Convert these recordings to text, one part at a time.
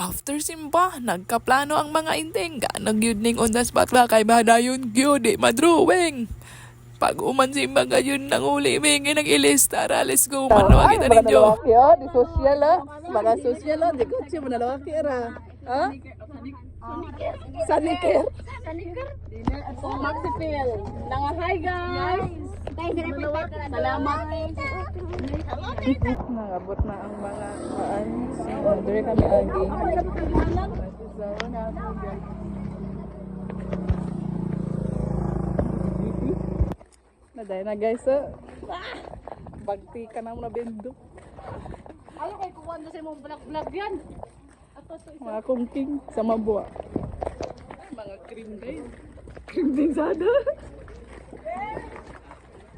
After simba, nagkaplano ang mga inteng. Nagyud ning on the spot ba kay badayon gyud di madrawing. Pag uman simba gayon nang uli mingi nag-ilista ra, let's go man kita Mga ninyo. lalaki oh, di social ah. Mga social oh, di kutsi mga lalaki ra. Ha? Saniker. Maxipil. Hi guys. Salamat. Nangabot na ang mga kaan. Dire kami agi. Naday na guys oh. Bagti ka na mo na bendo. Ayaw kay kuwan sa imong vlog yan. Mga kungking sa mabua. Mga cream guys. Cream din sada.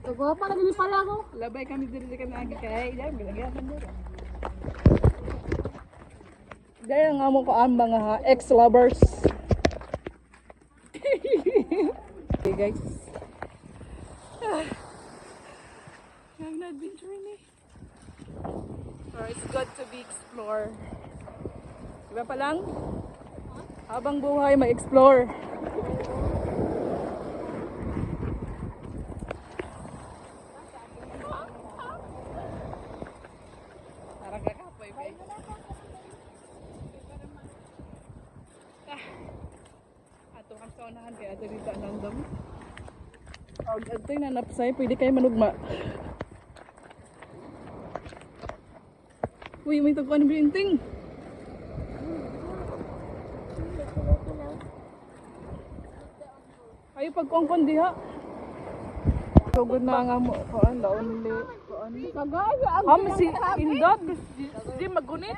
Kagwapa ka din pala ko. Labay kami diri sa kanagi kay yan bilagyan mo. Gaya nga mo ko ang mga ex-lovers. Okay guys. Ang adventure ni. Or it's good to be explore. Diba pa lang? Habang buhay mag-explore. Parang kakapoy ba? Ato ang saunahan kaya ato dito ang dam. O ato yung nanapsay, pwede kayo manugma. Uy, may tagpuan ng binting. Ay, pagkongkon diha. Sugod na nga mo. Kuan, laon li. Kuan. Kagaya ang Ham, si Indot. Di magunit.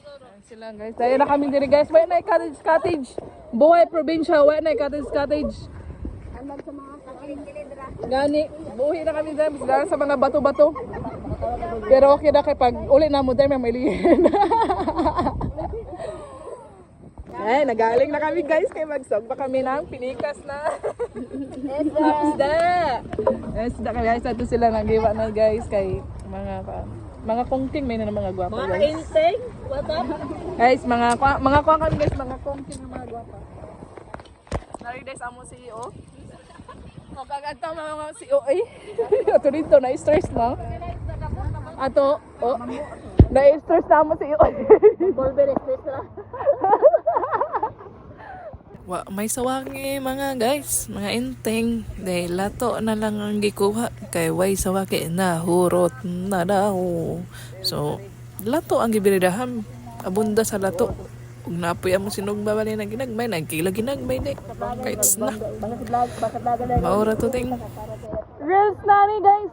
Ayan sila guys. Dahil na kami diri guys. Wait na cottage. Buhay probinsya. Wait na cottage. Gani. Buhay na kami dyan. Dahil sa mga bato-bato. Pero okay na kay pag uli na mo dahil may lihin. Ay, nagaling na kami guys kay magsog pa kami ng pinikas na. Isda. Isda kami guys, ato sila nagiwa na guys kay mga kongking may na mga gwapa guys. Mga inteng. What up? Guys, mga kuwang kami guys, mga kongking na mga gwapa. Nari guys amo CEO. O kaganta mga CEO eh. Ato dito na stress na. Ato, oh. Na-stress na mo CEO. Volver express ra. Wa may sawangi mga guys, mga inteng. Dahil lato na lang ang gikuha. Kay way sawaki na hurot na daw. So, lato ang gibiridaham. Abunda sa lato. Ug napoy mo sinugba bali na ginagmay, nagkila ginagmay di. Kahit na. Maura to ting. Reels na ni guys.